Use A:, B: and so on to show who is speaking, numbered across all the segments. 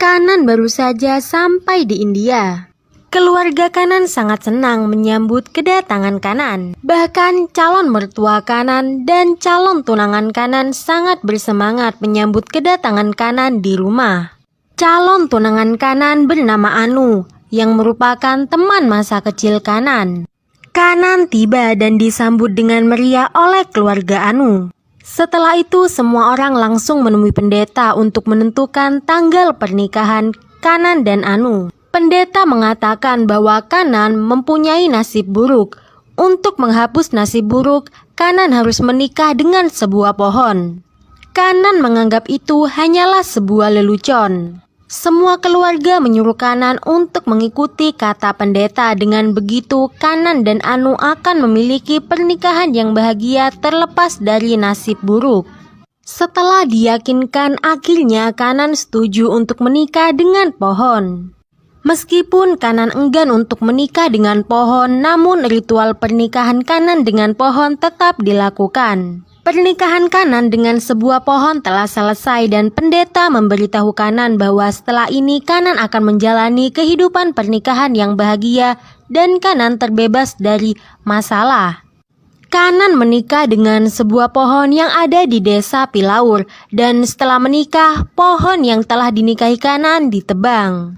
A: Kanan baru saja sampai di India. Keluarga Kanan sangat senang menyambut kedatangan Kanan. Bahkan calon mertua Kanan dan calon tunangan Kanan sangat bersemangat menyambut kedatangan Kanan di rumah. Calon tunangan Kanan bernama Anu, yang merupakan teman masa kecil Kanan. Kanan tiba dan disambut dengan meriah oleh keluarga Anu. Setelah itu semua orang langsung menemui pendeta untuk menentukan tanggal pernikahan Kanan dan Anu. Pendeta mengatakan bahwa Kanan mempunyai nasib buruk. Untuk menghapus nasib buruk, Kanan harus menikah dengan sebuah pohon. Kanan menganggap itu hanyalah sebuah lelucon. Semua keluarga menyuruh Kanan untuk mengikuti kata pendeta. Dengan begitu, Kanan dan Anu akan memiliki pernikahan yang bahagia terlepas dari nasib buruk. Setelah diyakinkan, akhirnya Kanan setuju untuk menikah dengan pohon. Meskipun Kanan enggan untuk menikah dengan pohon, namun ritual pernikahan Kanan dengan pohon tetap dilakukan. Pernikahan Kanan dengan sebuah pohon telah selesai dan pendeta memberitahu Kanan bahwa setelah ini Kanan akan menjalani kehidupan pernikahan yang bahagia dan Kanan terbebas dari masalah. Kanan menikah dengan sebuah pohon yang ada di desa Pilaur dan setelah menikah, pohon yang telah dinikahi Kanan ditebang.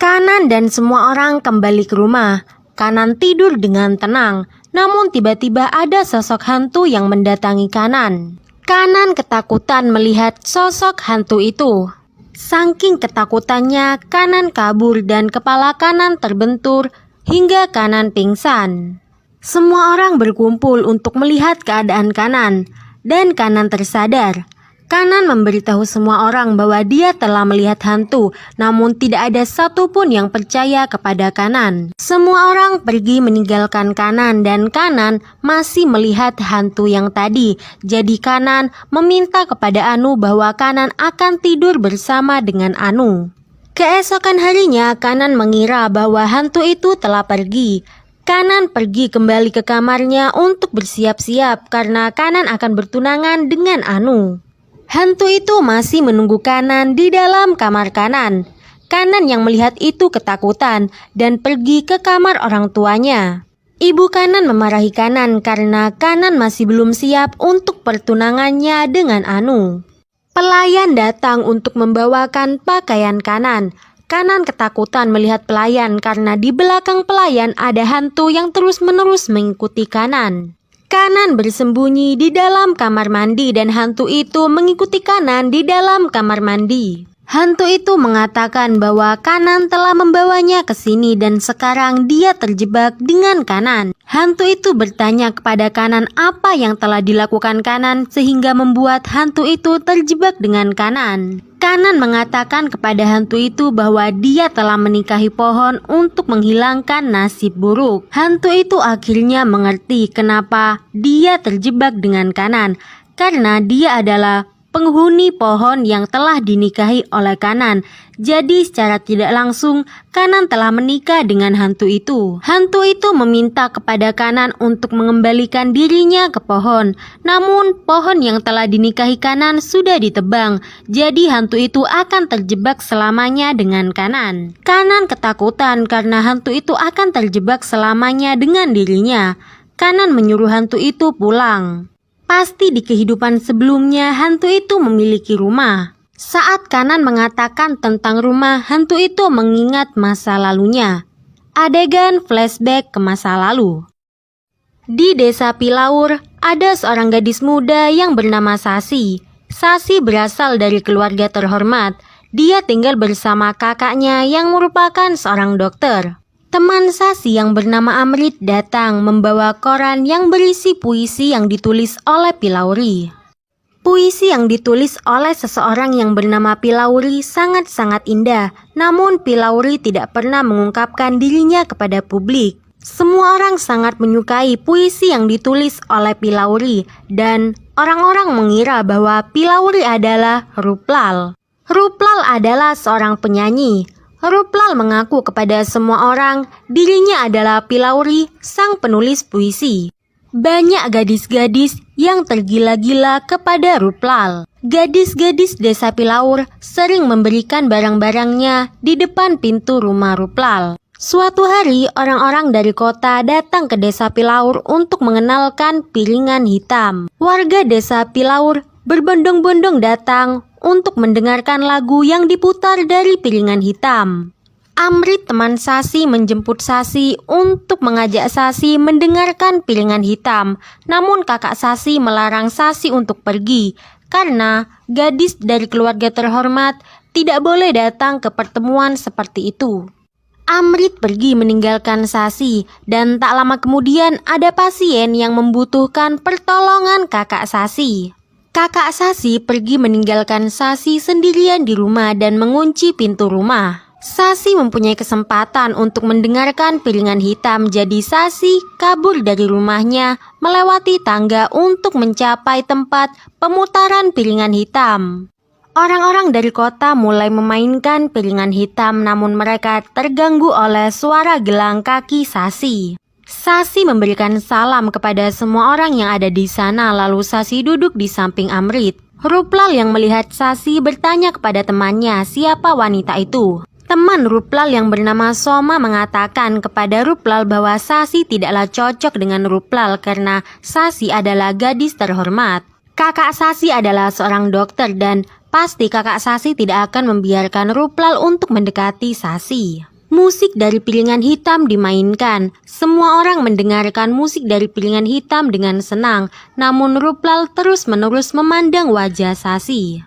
A: Kanan dan semua orang kembali ke rumah. Kanan tidur dengan tenang. Namun tiba-tiba ada sosok hantu yang mendatangi Kanan. Kanan ketakutan melihat sosok hantu itu. Saking ketakutannya, Kanan kabur dan kepala Kanan terbentur hingga Kanan pingsan. Semua orang berkumpul untuk melihat keadaan Kanan dan Kanan tersadar. Kanan memberitahu semua orang bahwa dia telah melihat hantu, namun tidak ada satupun yang percaya kepada Kanan. Semua orang pergi meninggalkan Kanan dan Kanan masih melihat hantu yang tadi. Jadi Kanan meminta kepada Anu bahwa Kanan akan tidur bersama dengan Anu. Keesokan harinya Kanan mengira bahwa hantu itu telah pergi. Kanan pergi kembali ke kamarnya untuk bersiap-siap karena Kanan akan bertunangan dengan Anu. Hantu itu masih menunggu Kanan di dalam kamar Kanan. Kanan yang melihat itu ketakutan dan pergi ke kamar orang tuanya. Ibu Kanan memarahi Kanan karena Kanan masih belum siap untuk pertunangannya dengan Anu. Pelayan datang untuk membawakan pakaian Kanan. Kanan ketakutan melihat pelayan karena di belakang pelayan ada hantu yang terus-menerus mengikuti Kanan. Kanan bersembunyi di dalam kamar mandi dan hantu itu mengikuti Kanan di dalam kamar mandi. Hantu itu mengatakan bahwa Kanan telah membawanya ke sini dan sekarang dia terjebak dengan Kanan. Hantu itu bertanya kepada Kanan apa yang telah dilakukan Kanan sehingga membuat hantu itu terjebak dengan Kanan. Kanan mengatakan kepada hantu itu bahwa dia telah menikahi pohon untuk menghilangkan nasib buruk. Hantu itu akhirnya mengerti kenapa dia terjebak dengan Kanan, karena dia adalah penghuni pohon yang telah dinikahi oleh Kanan. Jadi secara tidak langsung Kanan telah menikah dengan hantu itu. Hantu itu meminta kepada Kanan untuk mengembalikan dirinya ke pohon. Namun pohon yang telah dinikahi Kanan sudah ditebang. Jadi hantu itu akan terjebak selamanya dengan Kanan. Kanan ketakutan karena hantu itu akan terjebak selamanya dengan dirinya. Kanan menyuruh hantu itu pulang. Pasti di kehidupan sebelumnya hantu itu memiliki rumah. Saat Kanan mengatakan tentang rumah, hantu itu mengingat masa lalunya. Adegan flashback ke masa lalu. Di desa Pilaur, ada seorang gadis muda yang bernama Sasi. Sasi berasal dari keluarga terhormat. Dia tinggal bersama kakaknya yang merupakan seorang dokter. Teman Sasi yang bernama Amrit datang membawa koran yang berisi puisi yang ditulis oleh Pilauri. Puisi yang ditulis oleh seseorang yang bernama Pilauri sangat-sangat indah, namun Pilauri tidak pernah mengungkapkan dirinya kepada publik. Semua orang sangat menyukai puisi yang ditulis oleh Pilauri dan orang-orang mengira bahwa Pilauri adalah Ruplal. Ruplal adalah seorang penyanyi. Ruplal mengaku kepada semua orang dirinya adalah Pilauri, sang penulis puisi. Banyak gadis-gadis yang tergila-gila kepada Ruplal. Gadis-gadis desa Pilaur sering memberikan barang-barangnya di depan pintu rumah Ruplal. Suatu hari, orang-orang dari kota datang ke desa Pilaur untuk mengenalkan piringan hitam. Warga desa Pilaur berbondong-bondong datang untuk mendengarkan lagu yang diputar dari piringan hitam. Amrit, teman Sasi, menjemput Sasi untuk mengajak Sasi mendengarkan piringan hitam. Namun kakak Sasi melarang Sasi untuk pergi karena gadis dari keluarga terhormat tidak boleh datang ke pertemuan seperti itu. Amrit pergi meninggalkan Sasi dan tak lama kemudian ada pasien yang membutuhkan pertolongan kakak Sasi. Kakak Sasi pergi meninggalkan Sasi sendirian di rumah dan mengunci pintu rumah. Sasi mempunyai kesempatan untuk mendengarkan piringan hitam, jadi Sasi kabur dari rumahnya melewati tangga untuk mencapai tempat pemutaran piringan hitam. Orang-orang dari kota mulai memainkan piringan hitam, namun mereka terganggu oleh suara gelang kaki Sasi. Sasi memberikan salam kepada semua orang yang ada di sana, lalu Sasi duduk di samping Amrit. Ruplal yang melihat Sasi bertanya kepada temannya siapa wanita itu. Teman Ruplal yang bernama Soma mengatakan kepada Ruplal bahwa Sasi tidaklah cocok dengan Ruplal karena Sasi adalah gadis terhormat. Kakak Sasi adalah seorang dokter dan pasti kakak Sasi tidak akan membiarkan Ruplal untuk mendekati Sasi. Musik dari piringan hitam dimainkan. Semua orang mendengarkan musik dari piringan hitam dengan senang, namun Ruplal terus-menerus memandang wajah Sasi.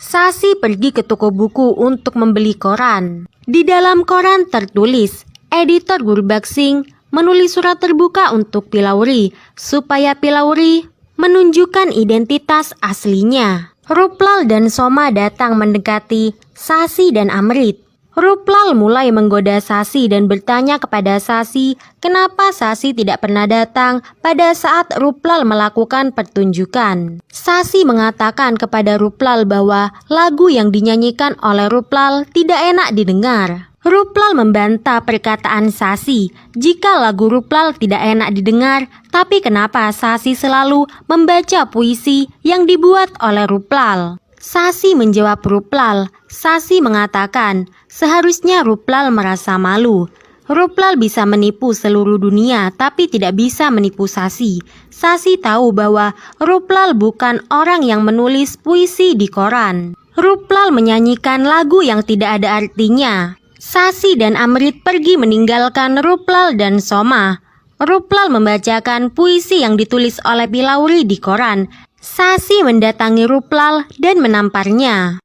A: Sasi pergi ke toko buku untuk membeli koran. Di dalam koran tertulis, editor Gurbaksing menulis surat terbuka untuk Pilauri supaya Pilauri menunjukkan identitas aslinya. Ruplal dan Soma datang mendekati Sasi dan Amrit. Ruplal mulai menggoda Sasi dan bertanya kepada Sasi kenapa Sasi tidak pernah datang pada saat Ruplal melakukan pertunjukan. Sasi mengatakan kepada Ruplal bahwa lagu yang dinyanyikan oleh Ruplal tidak enak didengar. Ruplal membantah perkataan Sasi jika lagu Ruplal tidak enak didengar, tapi kenapa Sasi selalu membaca puisi yang dibuat oleh Ruplal? Sasi menjawab Ruplal. Sasi mengatakan seharusnya Ruplal merasa malu. Ruplal bisa menipu seluruh dunia tapi tidak bisa menipu Sasi. Sasi tahu bahwa Ruplal bukan orang yang menulis puisi di koran. Ruplal menyanyikan lagu yang tidak ada artinya. Sasi dan Amrit pergi meninggalkan Ruplal dan Soma. Ruplal membacakan puisi yang ditulis oleh Pilauri di koran. Sasi mendatangi Ruplal dan menamparnya.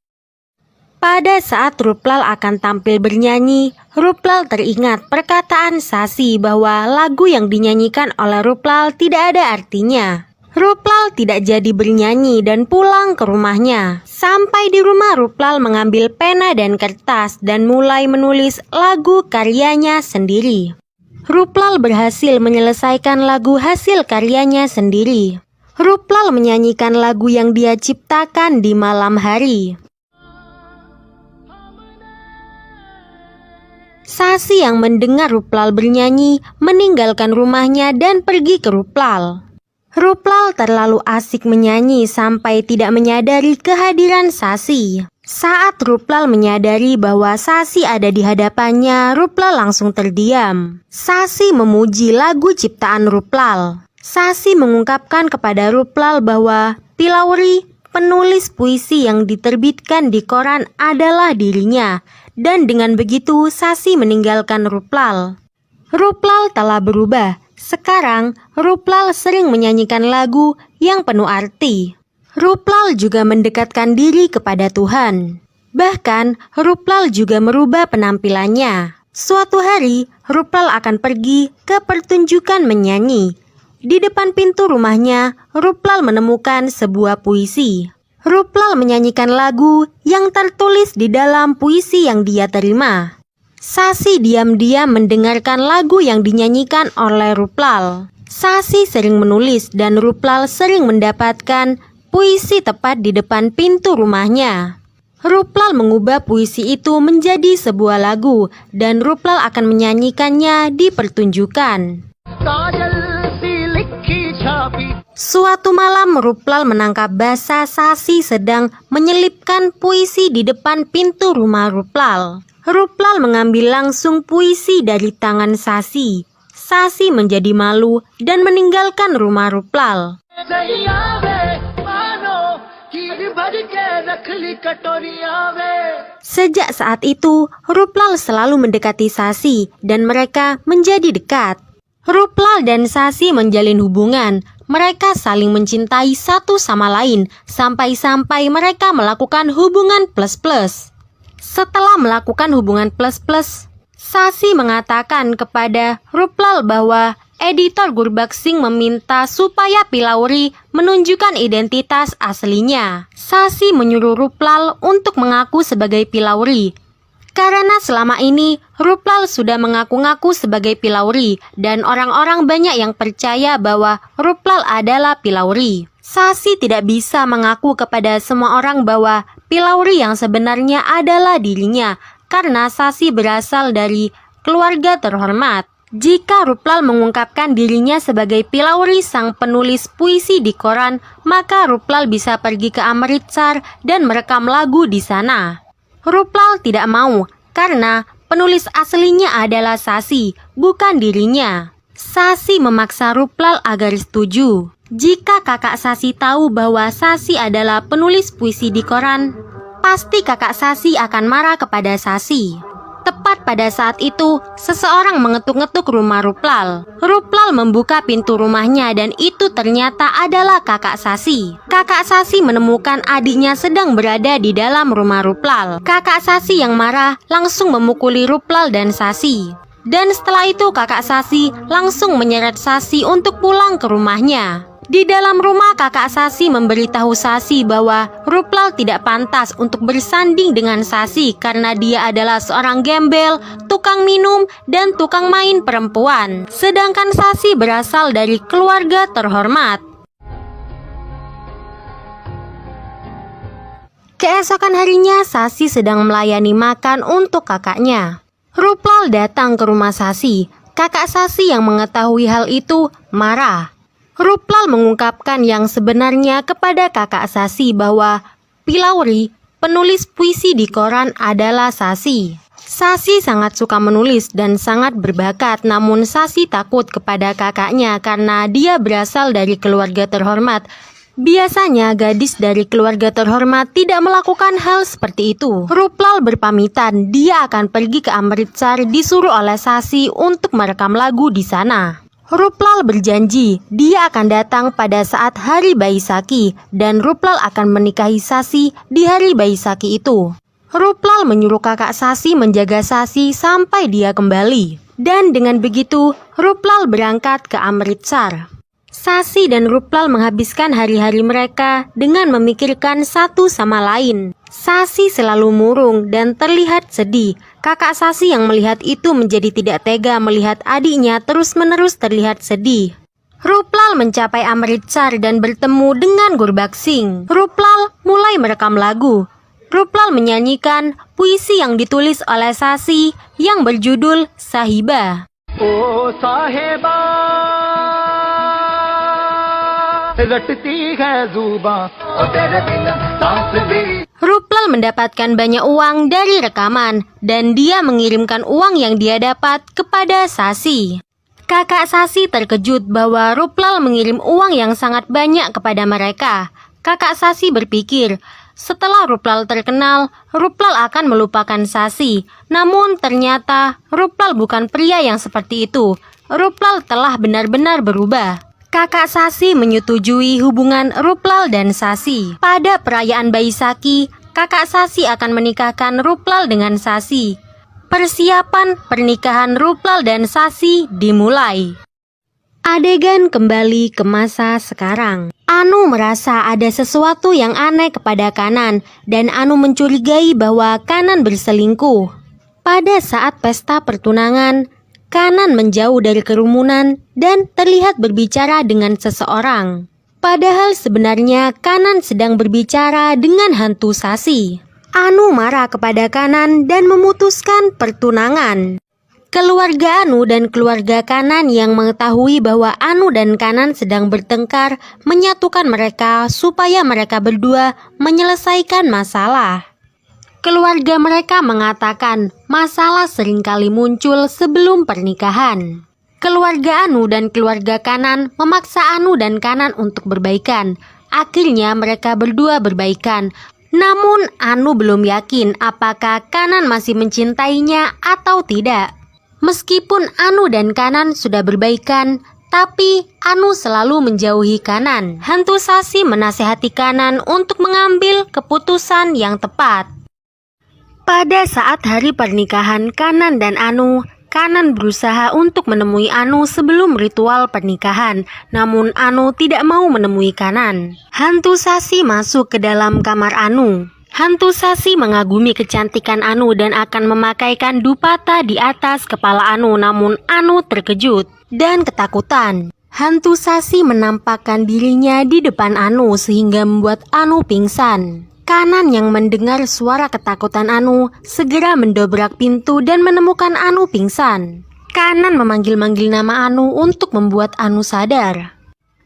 A: Pada saat Ruplal akan tampil bernyanyi, Ruplal teringat perkataan Sasi bahwa lagu yang dinyanyikan oleh Ruplal tidak ada artinya. Ruplal tidak jadi bernyanyi dan pulang ke rumahnya. Sampai di rumah, Ruplal mengambil pena dan kertas dan mulai menulis lagu karyanya sendiri. Ruplal berhasil menyelesaikan lagu hasil karyanya sendiri. Ruplal menyanyikan lagu yang dia ciptakan di malam hari. Sasi yang mendengar Ruplal bernyanyi meninggalkan rumahnya dan pergi ke Ruplal. Ruplal terlalu asik menyanyi sampai tidak menyadari kehadiran Sasi. Saat Ruplal menyadari bahwa Sasi ada di hadapannya, Ruplal langsung terdiam. Sasi memuji lagu ciptaan Ruplal. Sasi mengungkapkan kepada Ruplal bahwa Pilauri, penulis puisi yang diterbitkan di koran, adalah dirinya. Dan dengan begitu Sasi meninggalkan Ruplal. Ruplal telah berubah. Sekarang Ruplal sering menyanyikan lagu yang penuh arti. Ruplal juga mendekatkan diri kepada Tuhan. Bahkan Ruplal juga merubah penampilannya. Suatu hari Ruplal akan pergi ke pertunjukan menyanyi. Di depan pintu rumahnya, Ruplal menemukan sebuah puisi. Ruplal menyanyikan lagu yang tertulis di dalam puisi yang dia terima. Sasi diam-diam mendengarkan lagu yang dinyanyikan oleh Ruplal. Sasi sering menulis dan Ruplal sering mendapatkan puisi tepat di depan pintu rumahnya. Ruplal mengubah puisi itu menjadi sebuah lagu dan Ruplal akan menyanyikannya di pertunjukan. Suatu malam Ruplal menangkap basah Sasi sedang menyelipkan puisi di depan pintu rumah Ruplal. Ruplal mengambil langsung puisi dari tangan Sasi. Sasi menjadi malu dan meninggalkan rumah Ruplal. Sejak saat itu, Ruplal selalu mendekati Sasi dan mereka menjadi dekat. Ruplal dan Sasi menjalin hubungan. Mereka saling mencintai satu sama lain sampai-sampai mereka melakukan hubungan plus-plus. Setelah melakukan hubungan plus-plus, Sasi mengatakan kepada Ruplal bahwa editor Gurbaksing meminta supaya Pilauri menunjukkan identitas aslinya. Sasi menyuruh Ruplal untuk mengaku sebagai Pilauri. Karena selama ini Ruplal sudah mengaku-ngaku sebagai Pilauri dan orang-orang banyak yang percaya bahwa Ruplal adalah Pilauri. Sasi tidak bisa mengaku kepada semua orang bahwa Pilauri yang sebenarnya adalah dirinya karena Sasi berasal dari keluarga terhormat. Jika Ruplal mengungkapkan dirinya sebagai Pilauri sang penulis puisi di koran, maka Ruplal bisa pergi ke Amritsar dan merekam lagu di sana. Ruplal tidak mau karena penulis aslinya adalah Sasi, bukan dirinya. Sasi memaksa Ruplal agar setuju. Jika kakak Sasi tahu bahwa Sasi adalah penulis puisi di koran, pasti kakak Sasi akan marah kepada Sasi. Tepat pada saat itu, seseorang mengetuk-ngetuk rumah Ruplal. Ruplal membuka pintu rumahnya dan itu ternyata adalah kakak Sasi. Kakak Sasi menemukan adiknya sedang berada di dalam rumah Ruplal. Kakak Sasi yang marah langsung memukuli Ruplal dan Sasi. Dan setelah itu kakak Sasi langsung menyeret Sasi untuk pulang ke rumahnya. Di dalam rumah kakak Sasi memberitahu Sasi bahwa Ruplal tidak pantas untuk bersanding dengan Sasi karena dia adalah seorang gembel, tukang minum, dan tukang main perempuan. Sedangkan Sasi berasal dari keluarga terhormat. Keesokan harinya Sasi sedang melayani makan untuk kakaknya. Ruplal datang ke rumah Sasi. Kakak Sasi yang mengetahui hal itu marah. Ruplal mengungkapkan yang sebenarnya kepada kakak Sasi bahwa Pilauri, penulis puisi di koran adalah Sasi. Sasi sangat suka menulis dan sangat berbakat, namun Sasi takut kepada kakaknya karena dia berasal dari keluarga terhormat. Biasanya gadis dari keluarga terhormat tidak melakukan hal seperti itu. Ruplal berpamitan dia akan pergi ke Amritsar disuruh oleh Sasi untuk merekam lagu di sana. Ruplal berjanji dia akan datang pada saat hari Baisakhi dan Ruplal akan menikahi Sasi di hari Baisakhi itu. Ruplal menyuruh kakak Sasi menjaga Sasi sampai dia kembali. Dan dengan begitu Ruplal berangkat ke Amritsar. Sasi dan Ruplal menghabiskan hari-hari mereka dengan memikirkan satu sama lain. Sasi selalu murung dan terlihat sedih. Kakak Sasi yang melihat itu menjadi tidak tega melihat adiknya terus-menerus terlihat sedih. Ruplal mencapai Amritsar dan bertemu dengan Gurbaksing. Ruplal mulai merekam lagu. Ruplal menyanyikan puisi yang ditulis oleh Sasi yang berjudul Sahiba. Oh Sahiba, रटती है जुबां और तेरे बिना सांस भी. Ruplal mendapatkan banyak uang dari rekaman dan dia mengirimkan uang yang dia dapat kepada Sasi. Kakak Sasi terkejut bahwa Ruplal mengirim uang yang sangat banyak kepada mereka. Kakak Sasi berpikir, setelah Ruplal terkenal, Ruplal akan melupakan Sasi. Namun ternyata Ruplal bukan pria yang seperti itu. Ruplal telah benar-benar berubah. Kakak Sasi menyetujui hubungan Ruplal dan Sasi. Pada perayaan Baisakhi, kakak Sasi akan menikahkan Ruplal dengan Sasi. Persiapan pernikahan Ruplal dan Sasi dimulai. Adegan kembali ke masa sekarang. Anu merasa ada sesuatu yang aneh kepada Kanan dan Anu mencurigai bahwa Kanan berselingkuh. Pada saat pesta pertunangan, Kanan menjauh dari kerumunan dan terlihat berbicara dengan seseorang. Padahal sebenarnya Kanan sedang berbicara dengan hantu Sasi. Anu marah kepada Kanan dan memutuskan pertunangan. Keluarga Anu dan keluarga Kanan yang mengetahui bahwa Anu dan Kanan sedang bertengkar menyatukan mereka supaya mereka berdua menyelesaikan masalah. Keluarga mereka mengatakan masalah seringkali muncul sebelum pernikahan. Keluarga Anu dan keluarga Kanan memaksa Anu dan Kanan untuk berbaikan. Akhirnya mereka berdua berbaikan. Namun Anu belum yakin apakah Kanan masih mencintainya atau tidak. Meskipun Anu dan Kanan sudah berbaikan, tapi Anu selalu menjauhi Kanan. Hantu Sasi menasihati Kanan untuk mengambil keputusan yang tepat. Pada saat hari pernikahan Kanan dan Anu, Kanan berusaha untuk menemui Anu sebelum ritual pernikahan, namun Anu tidak mau menemui Kanan. Hantu Sasi masuk ke dalam kamar Anu. Hantu Sasi mengagumi kecantikan Anu dan akan memakaikan dupata di atas kepala Anu, namun Anu terkejut dan ketakutan. Hantu Sasi menampakkan dirinya di depan Anu sehingga membuat Anu pingsan. Kanan yang mendengar suara ketakutan Anu segera mendobrak pintu dan menemukan Anu pingsan. Kanan memanggil-manggil nama Anu untuk membuat Anu sadar.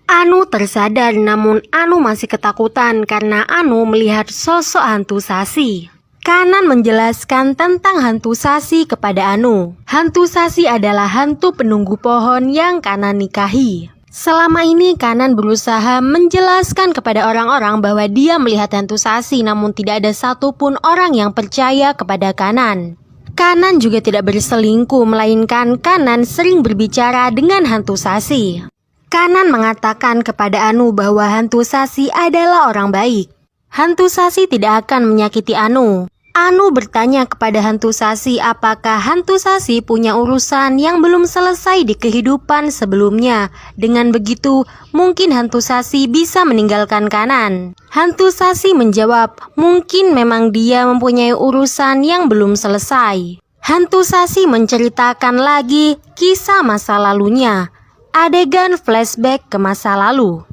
A: Anu tersadar, namun Anu masih ketakutan karena Anu melihat sosok hantu Sasi. Kanan menjelaskan tentang hantu Sasi kepada Anu. Hantu Sasi adalah hantu penunggu pohon yang Kanan nikahi. Selama ini Kanan berusaha menjelaskan kepada orang-orang bahwa dia melihat hantu Sasi, namun tidak ada satupun orang yang percaya kepada Kanan. Kanan juga tidak berselingkuh, melainkan Kanan sering berbicara dengan hantu Sasi. Kanan mengatakan kepada Anu bahwa hantu Sasi adalah orang baik. Hantu Sasi tidak akan menyakiti Anu. Anu bertanya kepada hantu Sasi apakah hantu Sasi punya urusan yang belum selesai di kehidupan sebelumnya. Dengan begitu, mungkin hantu Sasi bisa meninggalkan Kanan. Hantu Sasi menjawab, mungkin memang dia mempunyai urusan yang belum selesai. Hantu Sasi menceritakan lagi kisah masa lalunya. Adegan flashback ke masa lalu.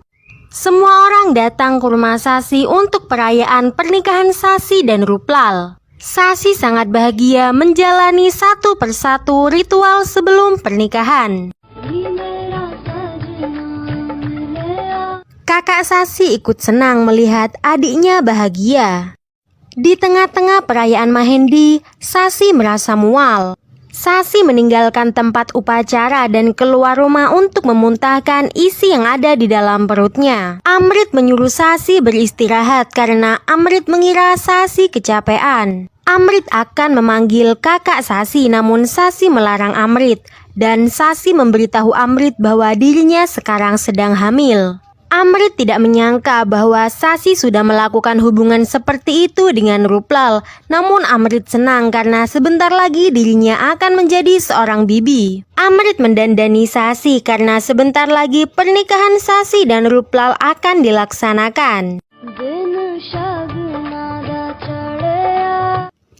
A: Semua orang datang ke rumah Sasi untuk perayaan pernikahan Sasi dan Ruplal. Sasi sangat bahagia menjalani satu persatu ritual sebelum pernikahan. Kakak Sasi ikut senang melihat adiknya bahagia. Di tengah-tengah perayaan Mahendi, Sasi merasa mual. Sasi meninggalkan tempat upacara dan keluar rumah untuk memuntahkan isi yang ada di dalam perutnya. Amrit menyuruh Sasi beristirahat karena Amrit mengira Sasi kecapean. Amrit akan memanggil kakak Sasi, namun Sasi melarang Amrit dan Sasi memberitahu Amrit bahwa dirinya sekarang sedang hamil. Amrit tidak menyangka bahwa Sasi sudah melakukan hubungan seperti itu dengan Ruplal. Namun Amrit senang karena sebentar lagi dirinya akan menjadi seorang bibi. Amrit mendandani Sasi karena sebentar lagi pernikahan Sasi dan Ruplal akan dilaksanakan.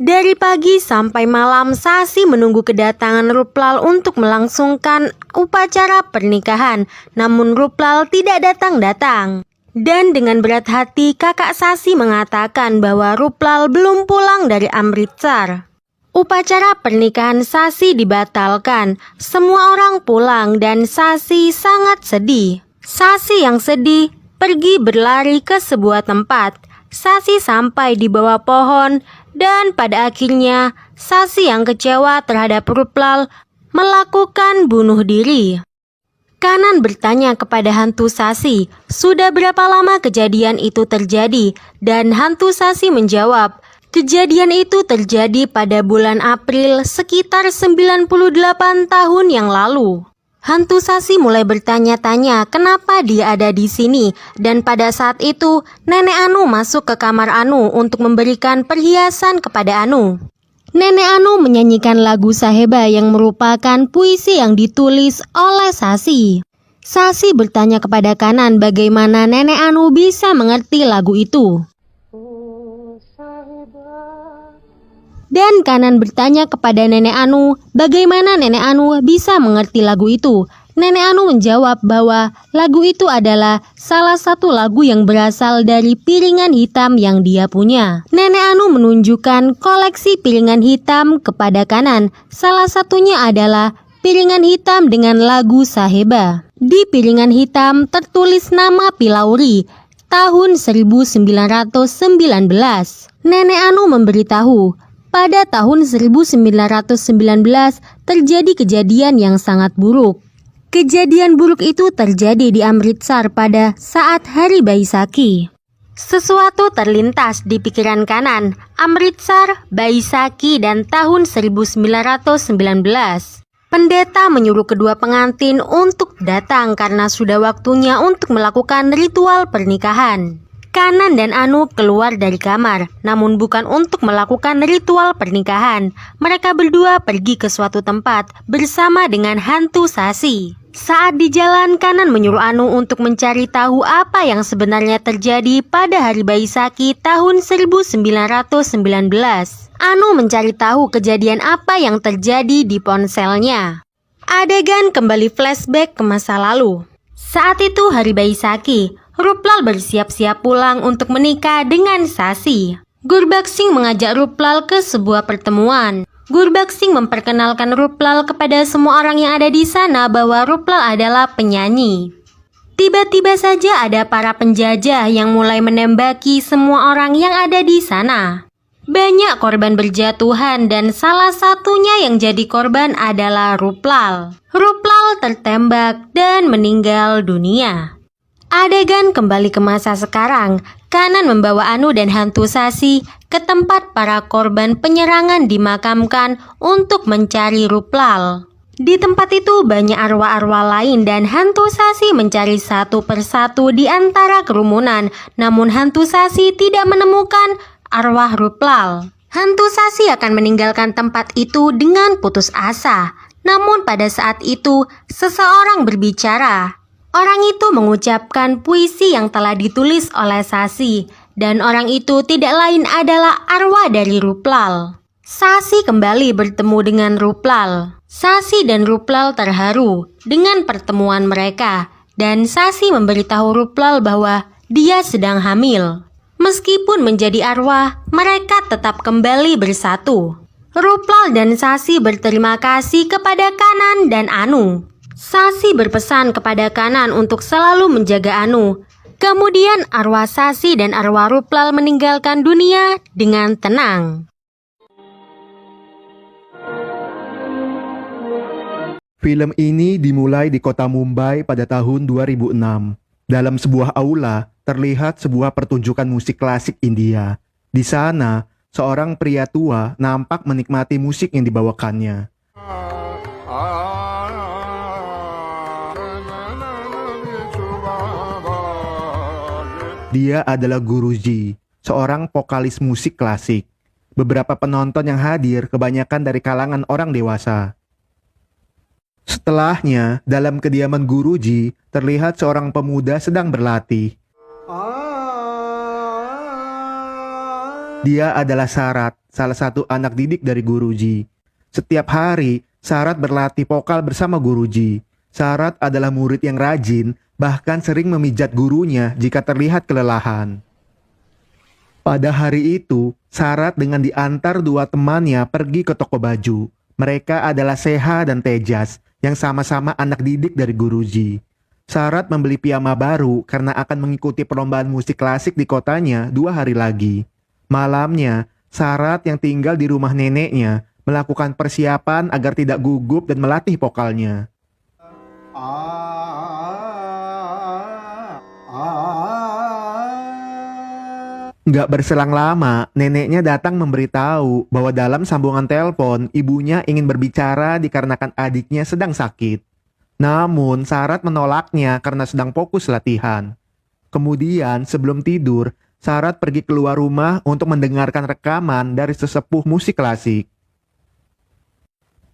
A: Dari pagi sampai malam Sasi menunggu kedatangan Ruplal untuk melangsungkan upacara pernikahan. Namun Ruplal tidak datang-datang. Dan dengan berat hati kakak Sasi mengatakan bahwa Ruplal belum pulang dari Amritsar. Upacara pernikahan Sasi dibatalkan. Semua orang pulang dan Sasi sangat sedih. Sasi yang sedih pergi berlari ke sebuah tempat. Sasi sampai di bawah pohon. Dan pada akhirnya, Sasi yang kecewa terhadap Ruplal melakukan bunuh diri. Kanan bertanya kepada hantu Sasi, sudah berapa lama kejadian itu terjadi? Dan hantu Sasi menjawab, kejadian itu terjadi pada bulan April sekitar 98 tahun yang lalu. Hantu Sasi mulai bertanya-tanya kenapa dia ada di sini, dan pada saat itu Nenek Anu masuk ke kamar Anu untuk memberikan perhiasan kepada Anu. Nenek Anu menyanyikan lagu Saheba yang merupakan puisi yang ditulis oleh Sasi. Sasi bertanya kepada Kanan bagaimana Nenek Anu bisa mengerti lagu itu. Dan Kanan bertanya kepada Nenek Anu bagaimana Nenek Anu bisa mengerti lagu itu. Nenek Anu menjawab bahwa lagu itu adalah salah satu lagu yang berasal dari piringan hitam yang dia punya. Nenek Anu menunjukkan koleksi piringan hitam kepada Kanan. Salah satunya adalah piringan hitam dengan lagu Saheba. Di piringan hitam tertulis nama Pilauri tahun 1919. Nenek Anu memberitahu, pada tahun 1919 terjadi kejadian yang sangat buruk. Kejadian buruk itu terjadi di Amritsar pada saat Hari Baisakhi. Sesuatu terlintas di pikiran Kanan, Amritsar, Baisakhi, dan tahun 1919. Pendeta menyuruh kedua pengantin untuk datang karena sudah waktunya untuk melakukan ritual pernikahan. Kanan dan Anu keluar dari kamar, namun bukan untuk melakukan ritual pernikahan. Mereka berdua pergi ke suatu tempat bersama dengan hantu Sasi. Saat di jalan, Kanan menyuruh Anu untuk mencari tahu apa yang sebenarnya terjadi pada Hari Baisakhi tahun 1919. Anu mencari tahu kejadian apa yang terjadi di ponselnya. Adegan kembali flashback ke masa lalu. Saat itu Hari Baisakhi, Ruplal bersiap-siap pulang untuk menikah dengan Sasi. Gurbaksing mengajak Ruplal ke sebuah pertemuan. Gurbaksing memperkenalkan Ruplal kepada semua orang yang ada di sana bahwa Ruplal adalah penyanyi. Tiba-tiba saja ada para penjajah yang mulai menembaki semua orang yang ada di sana. Banyak korban berjatuhan dan salah satunya yang jadi korban adalah Ruplal. Ruplal tertembak dan meninggal dunia. Adegan kembali ke masa sekarang. Kanan membawa Anu dan hantu Sasi ke tempat para korban penyerangan dimakamkan untuk mencari Ruplal. Di tempat itu banyak arwah-arwah lain dan hantu Sasi mencari satu persatu di antara kerumunan. Namun hantu Sasi tidak menemukan arwah Ruplal. Hantu Sasi akan meninggalkan tempat itu dengan putus asa. Namun pada saat itu seseorang berbicara. Orang itu mengucapkan puisi yang telah ditulis oleh Sasi, dan orang itu tidak lain adalah arwah dari Ruplal. Sasi kembali bertemu dengan Ruplal. Sasi dan Ruplal terharu dengan pertemuan mereka, dan Sasi memberitahu Ruplal bahwa dia sedang hamil. Meskipun menjadi arwah, mereka tetap kembali bersatu. Ruplal dan Sasi berterima kasih kepada Kanan dan Anu. Sasi berpesan kepada Kanan untuk selalu menjaga Anu. Kemudian arwah Sasi dan arwah Ruplal meninggalkan dunia dengan tenang.
B: Film ini dimulai di kota Mumbai pada tahun 2006. Dalam sebuah aula, terlihat sebuah pertunjukan musik klasik India. Di sana, seorang pria tua nampak menikmati musik yang dibawakannya. Dia adalah Guruji, seorang vokalis musik klasik. Beberapa penonton yang hadir kebanyakan dari kalangan orang dewasa. Setelahnya, dalam kediaman Guruji, terlihat seorang pemuda sedang berlatih. Dia adalah Sarat, salah satu anak didik dari Guruji. Setiap hari, Sarat berlatih vokal bersama Guruji. Sarat adalah murid yang rajin, bahkan sering memijat gurunya jika terlihat kelelahan. Pada hari itu, Sarat dengan diantar dua temannya pergi ke toko baju. Mereka adalah Seha dan Tejas, yang sama-sama anak didik dari Guruji. Sarat membeli piyama baru karena akan mengikuti perlombaan musik klasik di kotanya 2 hari lagi. Malamnya, Sarat yang tinggal di rumah neneknya melakukan persiapan agar tidak gugup dan melatih vokalnya. Nggak berselang lama, neneknya datang memberitahu bahwa dalam sambungan telepon, ibunya ingin berbicara dikarenakan adiknya sedang sakit. Namun, Sarat menolaknya karena sedang fokus latihan. Kemudian, sebelum tidur, Sarat pergi keluar rumah untuk mendengarkan rekaman dari sesepuh musik klasik.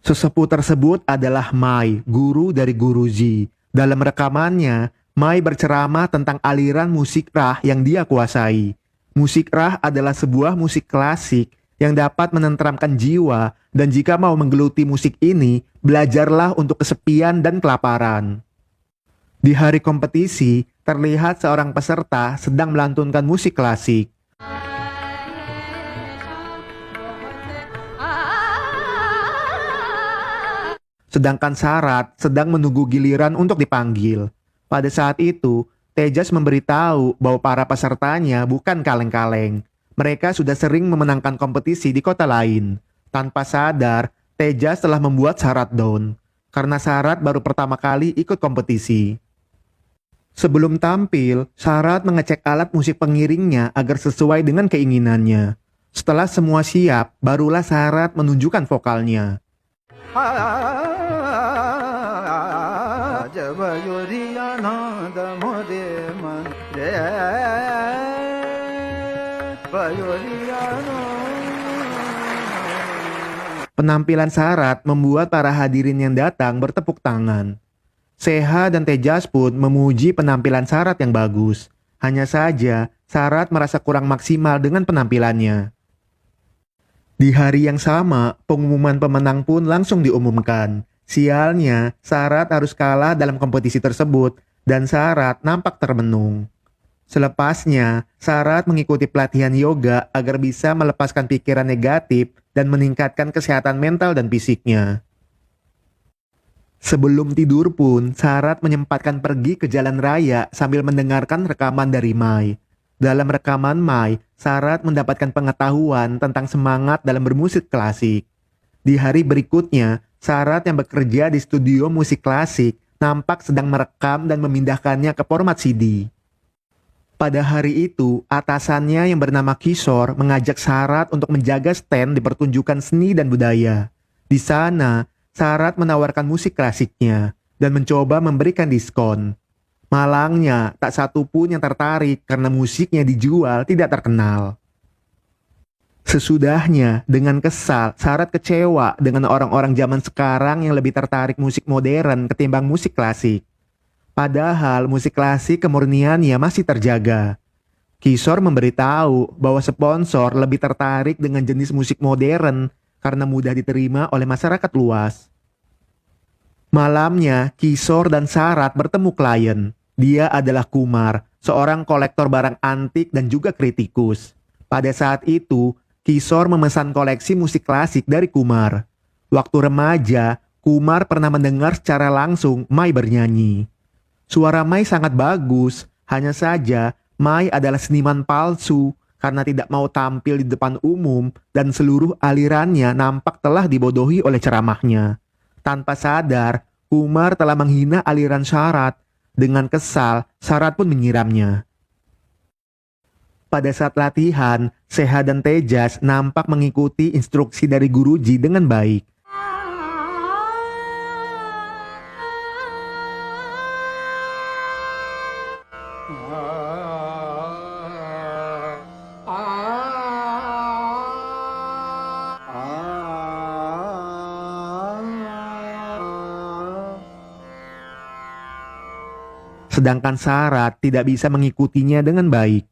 B: Sesepuh tersebut adalah Mai, guru dari Guruji. Dalam rekamannya, Mai berceramah tentang aliran musik Rah yang dia kuasai. Musik Rah adalah sebuah musik klasik yang dapat menenteramkan jiwa Dan jika mau menggeluti musik ini, belajarlah untuk kesepian dan kelaparan. Di hari kompetisi, terlihat seorang peserta sedang melantunkan musik klasik. Sedangkan Sarat sedang menunggu giliran untuk dipanggil. Pada saat itu, Tejas memberitahu bahwa para pesertanya bukan kaleng-kaleng. Mereka sudah sering memenangkan kompetisi di kota lain. Tanpa sadar, Tejas telah membuat Sarat down. Karena Sarat baru pertama kali ikut kompetisi. Sebelum tampil, Sarat mengecek alat musik pengiringnya agar sesuai dengan keinginannya. Setelah semua siap, barulah Sarat menunjukkan vokalnya. Penampilan Sarat membuat para hadirin yang datang bertepuk tangan. Seha dan Tejas pun memuji penampilan Sarat yang bagus. Hanya saja, Sarat merasa kurang maksimal dengan penampilannya. Di hari yang sama, pengumuman pemenang pun langsung diumumkan. Sialnya, Sarat harus kalah dalam kompetisi tersebut dan Sarat nampak termenung. Selepasnya, Sarat mengikuti pelatihan yoga agar bisa melepaskan pikiran negatif dan meningkatkan kesehatan mental dan fisiknya. Sebelum tidur pun, Sarat menyempatkan pergi ke jalan raya sambil mendengarkan rekaman dari Mai. Dalam rekaman Mai, Sarat mendapatkan pengetahuan tentang semangat dalam bermusik klasik. Di hari berikutnya, Sarat yang bekerja di studio musik klasik nampak sedang merekam dan memindahkannya ke format CD. Pada hari itu, atasannya yang bernama Kishore mengajak Sarat untuk menjaga stand di pertunjukan seni dan budaya. Di sana, Sarat menawarkan musik klasiknya dan mencoba memberikan diskon. Malangnya, tak satu pun yang tertarik karena musiknya dijual tidak terkenal. Sesudahnya, dengan kesal, Sarat kecewa dengan orang-orang zaman sekarang yang lebih tertarik musik modern ketimbang musik klasik. Padahal musik klasik kemurniannya masih terjaga. Kishore memberitahu bahwa sponsor lebih tertarik dengan jenis musik modern karena mudah diterima oleh masyarakat luas. Malamnya, Kishore dan Sarat bertemu klien. Dia adalah Kumar, seorang kolektor barang antik dan juga kritikus. Pada saat itu, Kishore memesan koleksi musik klasik dari Kumar. Waktu remaja, Kumar pernah mendengar secara langsung Mai bernyanyi. Suara Mai sangat bagus, hanya saja Mai adalah seniman palsu karena tidak mau tampil di depan umum dan seluruh alirannya nampak telah dibodohi oleh ceramahnya. Tanpa sadar, Kumar telah menghina aliran Sarat. Dengan kesal, Sarat pun menyiramnya. Pada saat latihan, Seha dan Tejas nampak mengikuti instruksi dari guruji dengan baik. Sedangkan Sarat tidak bisa mengikutinya dengan baik.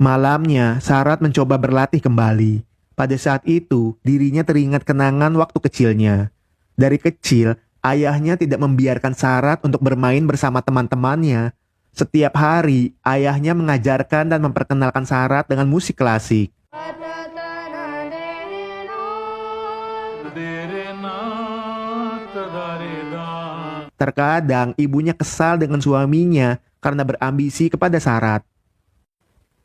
B: Malamnya, Sarat mencoba berlatih kembali. Pada saat itu, dirinya teringat kenangan waktu kecilnya. Dari kecil, ayahnya tidak membiarkan Sarat untuk bermain bersama teman-temannya. Setiap hari, ayahnya mengajarkan dan memperkenalkan Sarat dengan musik klasik. Terkadang ibunya kesal dengan suaminya karena berambisi kepada Sarat.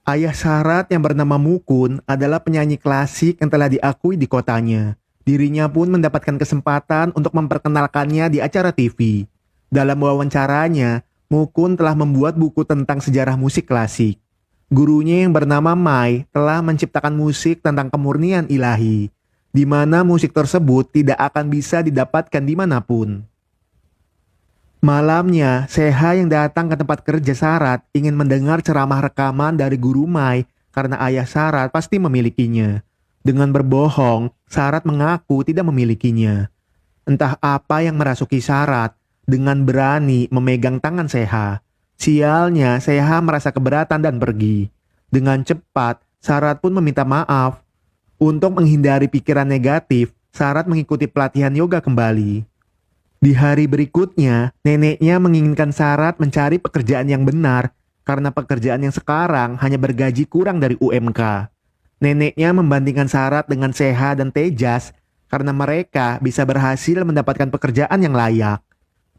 B: Ayah Sarat yang bernama Mukun adalah penyanyi klasik yang telah diakui di kotanya. Dirinya pun mendapatkan kesempatan untuk memperkenalkannya di acara TV. Dalam wawancaranya, Mukun telah membuat buku tentang sejarah musik klasik. Gurunya yang bernama Mai telah menciptakan musik tentang kemurnian ilahi, di mana musik tersebut tidak akan bisa didapatkan dimanapun. Malamnya, Seha yang datang ke tempat kerja Sarat ingin mendengar ceramah rekaman dari guru Mai karena ayah Sarat pasti memilikinya. Dengan berbohong, Sarat mengaku tidak memilikinya. Entah apa yang merasuki Sarat, dengan berani memegang tangan Seha. Sialnya, Seha merasa keberatan dan pergi. Dengan cepat, Sarat pun meminta maaf. Untuk menghindari pikiran negatif, Sarat mengikuti pelatihan yoga kembali. Di hari berikutnya, neneknya menginginkan Sarat mencari pekerjaan yang benar karena pekerjaan yang sekarang hanya bergaji kurang dari UMK. Neneknya membandingkan Sarat dengan Seha dan Tejas karena mereka bisa berhasil mendapatkan pekerjaan yang layak.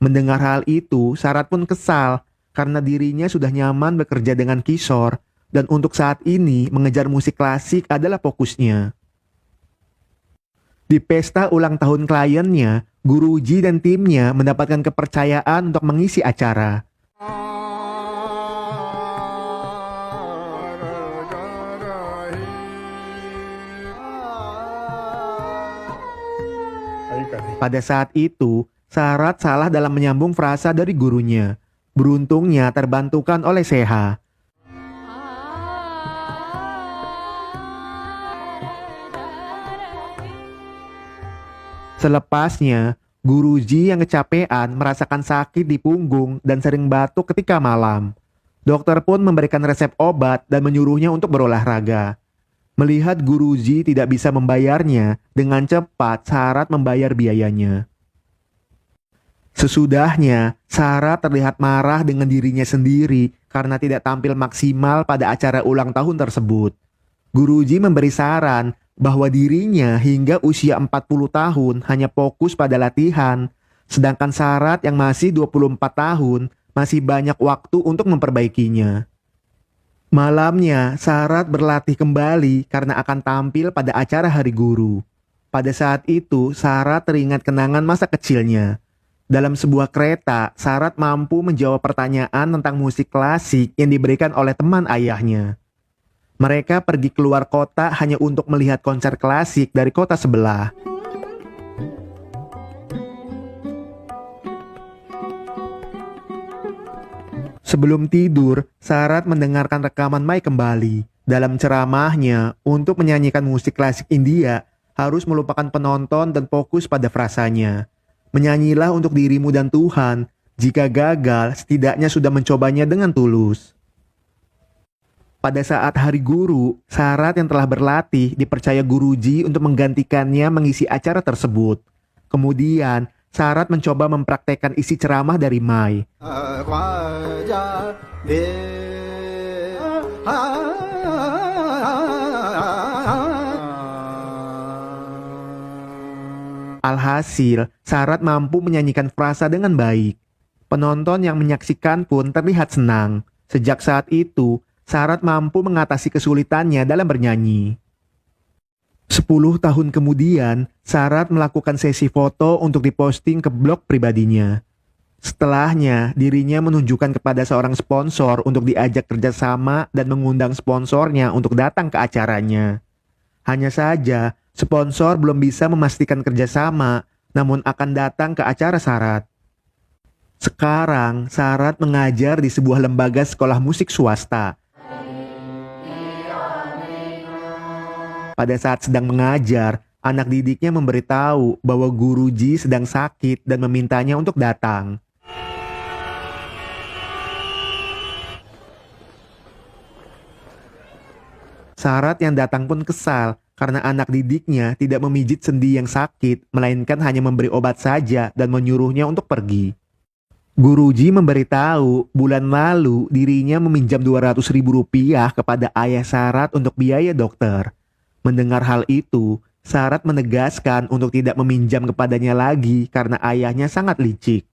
B: Mendengar hal itu, Sarat pun kesal karena dirinya sudah nyaman bekerja dengan Kishore dan untuk saat ini mengejar musik klasik adalah fokusnya. Di pesta ulang tahun kliennya, Guruji dan timnya mendapatkan kepercayaan untuk mengisi acara. Pada saat itu, Sarat salah dalam menyambung frasa dari gurunya. Beruntungnya terbantukan oleh Seha. Selepasnya, Guruji yang kecapean merasakan sakit di punggung dan sering batuk ketika malam. Dokter pun memberikan resep obat dan menyuruhnya untuk berolahraga. Melihat Guruji tidak bisa membayarnya, dengan cepat Sarat membayar biayanya. Sesudahnya, Sarat terlihat marah dengan dirinya sendiri karena tidak tampil maksimal pada acara ulang tahun tersebut. Guruji memberi saran bahwa dirinya hingga usia 40 tahun hanya fokus pada latihan, sedangkan Sarat yang masih 24 tahun masih banyak waktu untuk memperbaikinya. Malamnya, Sarat berlatih kembali karena akan tampil pada acara Hari Guru. Pada saat itu, Sarat teringat kenangan masa kecilnya. Dalam sebuah kereta, Sarat mampu menjawab pertanyaan tentang musik klasik yang diberikan oleh teman ayahnya. Mereka pergi keluar kota hanya untuk melihat konser klasik dari kota sebelah. Sebelum tidur, Sarat mendengarkan rekaman Mai kembali. Dalam ceramahnya, untuk menyanyikan musik klasik India, harus melupakan penonton dan fokus pada frasanya. Menyanyilah untuk dirimu dan Tuhan. Jika gagal, setidaknya sudah mencobanya dengan tulus. Pada saat Hari Guru, Sarat yang telah berlatih dipercaya Guruji untuk menggantikannya mengisi acara tersebut. Kemudian, Sarat mencoba mempraktekkan isi ceramah dari Mai. Alhasil, Sarat mampu menyanyikan frasa dengan baik. Penonton yang menyaksikan pun terlihat senang. Sejak saat itu, Sarat mampu mengatasi kesulitannya dalam bernyanyi. 10 tahun kemudian, Sarat melakukan sesi foto untuk diposting ke blog pribadinya. Setelahnya, dirinya menunjukkan kepada seorang sponsor untuk diajak kerjasama dan mengundang sponsornya untuk datang ke acaranya. Hanya saja, sponsor belum bisa memastikan kerjasama, namun akan datang ke acara Sarat. Sekarang, Sarat mengajar di sebuah lembaga sekolah musik swasta. Pada saat sedang mengajar, anak didiknya memberitahu bahwa Guruji sedang sakit dan memintanya untuk datang. Sarat yang datang pun kesal karena anak didiknya tidak memijit sendi yang sakit, melainkan hanya memberi obat saja dan menyuruhnya untuk pergi. Guruji memberitahu bulan lalu dirinya meminjam Rp200.000 kepada ayah Sarat untuk biaya dokter. Mendengar hal itu, Sarat menegaskan untuk tidak meminjam kepadanya lagi karena ayahnya sangat licik.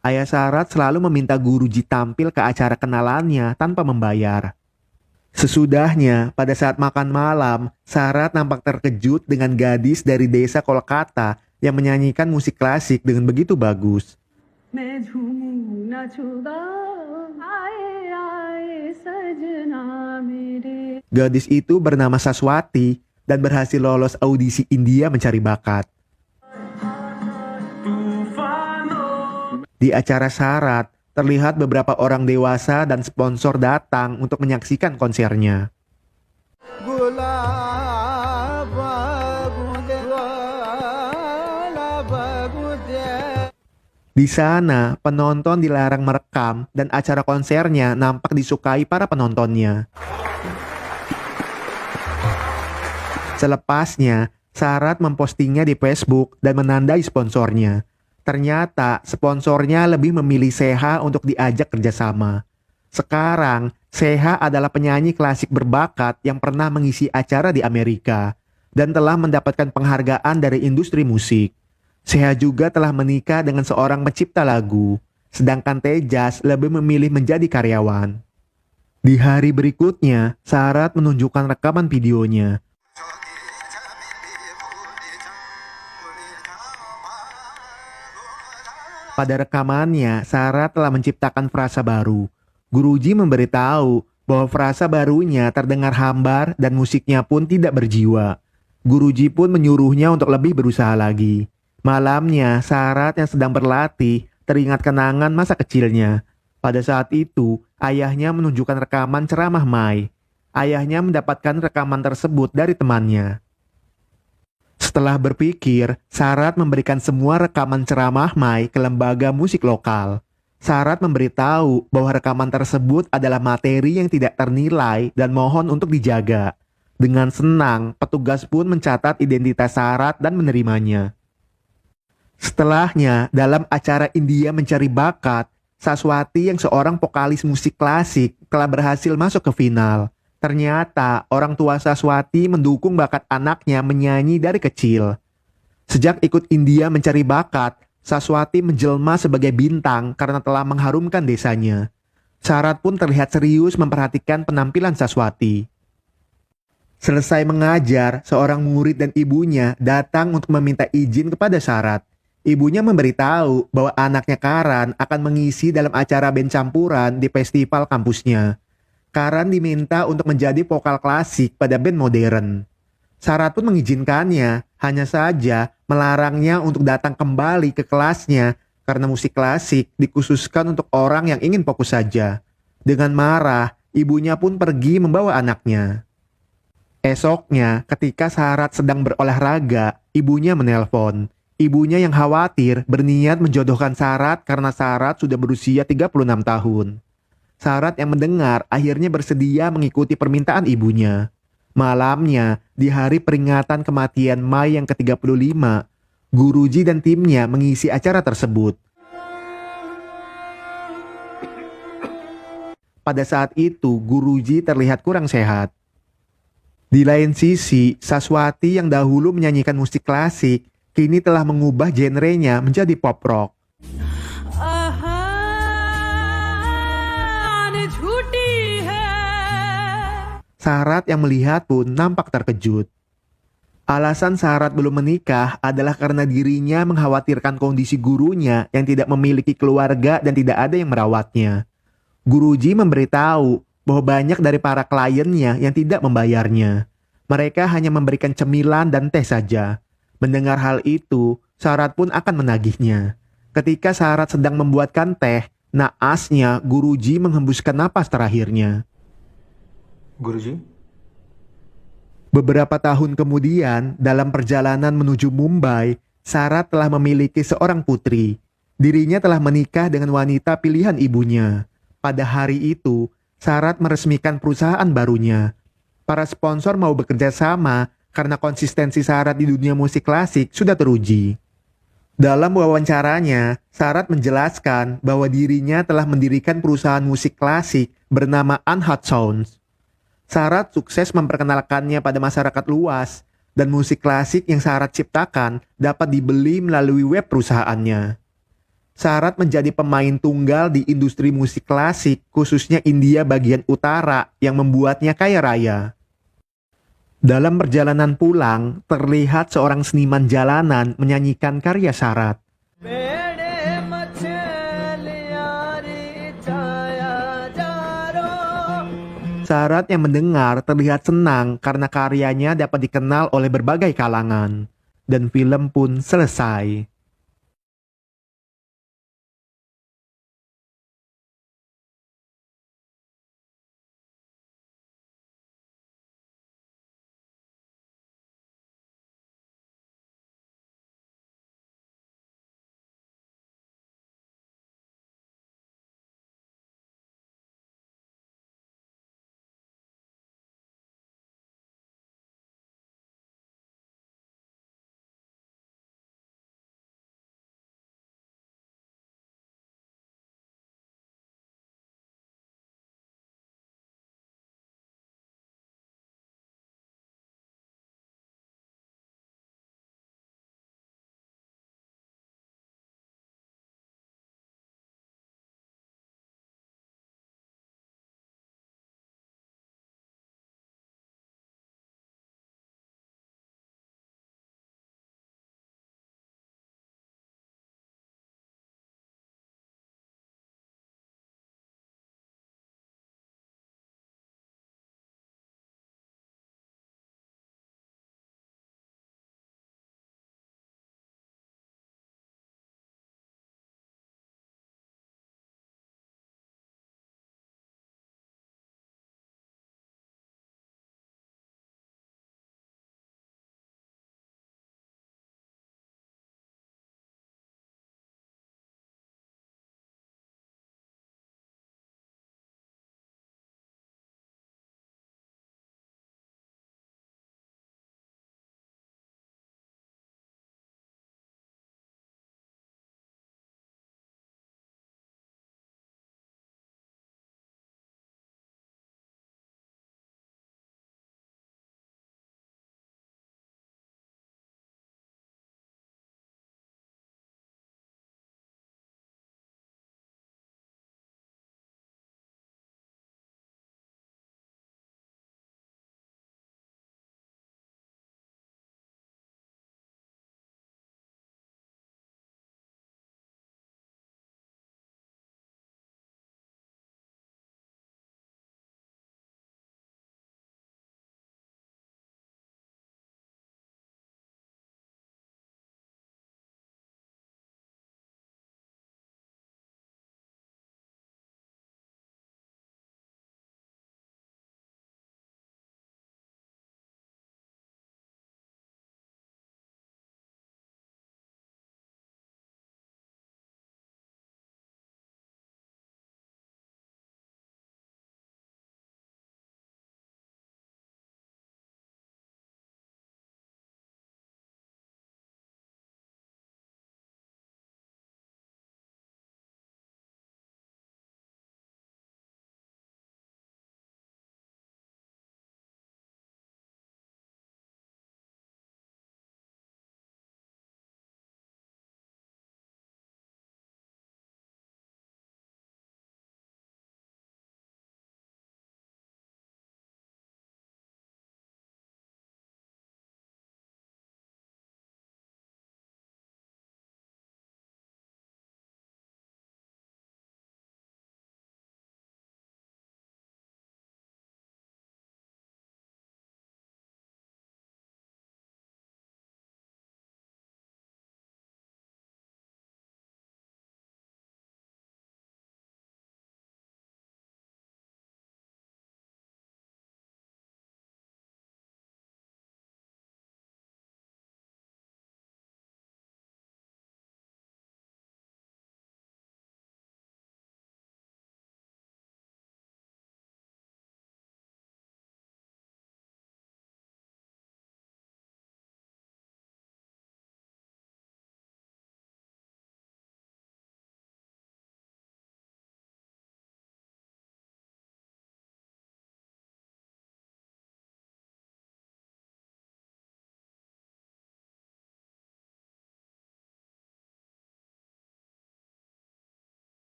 B: Ayah Sarat selalu meminta Guruji tampil ke acara kenalannya tanpa membayar. Sesudahnya, pada saat makan malam, Sarat nampak terkejut dengan gadis dari desa Kolkata yang menyanyikan musik klasik dengan begitu bagus. Gadis itu bernama Saswati dan berhasil lolos audisi India Mencari Bakat. Di acara Sarat, terlihat beberapa orang dewasa dan sponsor datang untuk menyaksikan konsernya. Di sana, penonton dilarang merekam dan acara konsernya nampak disukai para penontonnya. Selepasnya, Sarat mempostingnya di Facebook dan menandai sponsornya. Ternyata sponsornya lebih memilih Seha untuk diajak kerjasama. Sekarang, Seha adalah penyanyi klasik berbakat yang pernah mengisi acara di Amerika dan telah mendapatkan penghargaan dari industri musik. Seha juga telah menikah dengan seorang pencipta lagu, sedangkan Tejas lebih memilih menjadi karyawan. Di hari berikutnya, Sarat menunjukkan rekaman videonya. Pada rekamannya, Sarat telah menciptakan frasa baru. Guruji memberitahu bahwa frasa barunya terdengar hambar dan musiknya pun tidak berjiwa. Guruji pun menyuruhnya untuk lebih berusaha lagi. Malamnya, Sarat yang sedang berlatih teringat kenangan masa kecilnya. Pada saat itu, ayahnya menunjukkan rekaman ceramah Mai. Ayahnya mendapatkan rekaman tersebut dari temannya. Setelah berpikir, Sarat memberikan semua rekaman ceramah Mai ke lembaga musik lokal. Sarat memberitahu bahwa rekaman tersebut adalah materi yang tidak ternilai dan mohon untuk dijaga. Dengan senang, petugas pun mencatat identitas Sarat dan menerimanya. Setelahnya, dalam acara India Mencari Bakat, Saswati yang seorang vokalis musik klasik telah berhasil masuk ke final. Ternyata orang tua Saswati mendukung bakat anaknya menyanyi dari kecil. Sejak ikut India Mencari Bakat, Saswati menjelma sebagai bintang karena telah mengharumkan desanya. Sarat pun terlihat serius memperhatikan penampilan Saswati. Selesai mengajar, seorang murid dan ibunya datang untuk meminta izin kepada Sarat. Ibunya memberitahu bahwa anaknya Karan akan mengisi dalam acara band campuran di festival kampusnya. Karan diminta untuk menjadi vokal klasik pada band modern. Sarat pun mengizinkannya, hanya saja melarangnya untuk datang kembali ke kelasnya karena musik klasik dikhususkan untuk orang yang ingin fokus saja. Dengan marah, ibunya pun pergi membawa anaknya. Esoknya, ketika Sarat sedang berolahraga, ibunya menelpon. Ibunya yang khawatir berniat menjodohkan Sarat karena Sarat sudah berusia 36 tahun. Sarat yang mendengar akhirnya bersedia mengikuti permintaan ibunya. Malamnya, di hari peringatan kematian Mai yang ke-35, Guruji dan timnya mengisi acara tersebut. Pada saat itu, Guruji terlihat kurang sehat. Di lain sisi, Saswati yang dahulu menyanyikan musik klasik, kini telah mengubah genrenya menjadi pop rock. Sarat yang melihat pun nampak terkejut. Alasan Sarat belum menikah adalah karena dirinya mengkhawatirkan kondisi gurunya yang tidak memiliki keluarga dan tidak ada yang merawatnya. Guruji memberitahu bahwa banyak dari para kliennya yang tidak membayarnya. Mereka hanya memberikan cemilan dan teh saja. Mendengar hal itu, Sarat pun akan menagihnya. Ketika Sarat sedang membuatkan teh, naasnya Guruji menghembuskan napas terakhirnya.
C: Guruji?
B: Beberapa tahun kemudian, dalam perjalanan menuju Mumbai, Sarat telah memiliki seorang putri. Dirinya telah menikah dengan wanita pilihan ibunya. Pada hari itu, Sarat meresmikan perusahaan barunya. Para sponsor mau bekerja sama karena konsistensi Sarat di dunia musik klasik sudah teruji. Dalam wawancaranya, Sarat menjelaskan bahwa dirinya telah mendirikan perusahaan musik klasik bernama Anhat Sounds. Sarat sukses memperkenalkannya pada masyarakat luas, dan musik klasik yang Sarat ciptakan dapat dibeli melalui web perusahaannya. Sarat menjadi pemain tunggal di industri musik klasik, khususnya India bagian utara, yang membuatnya kaya raya. Dalam perjalanan pulang, terlihat seorang seniman jalanan menyanyikan karya Sarat. Sarat yang mendengar terlihat senang karena karyanya dapat dikenal oleh berbagai kalangan. Dan film pun selesai.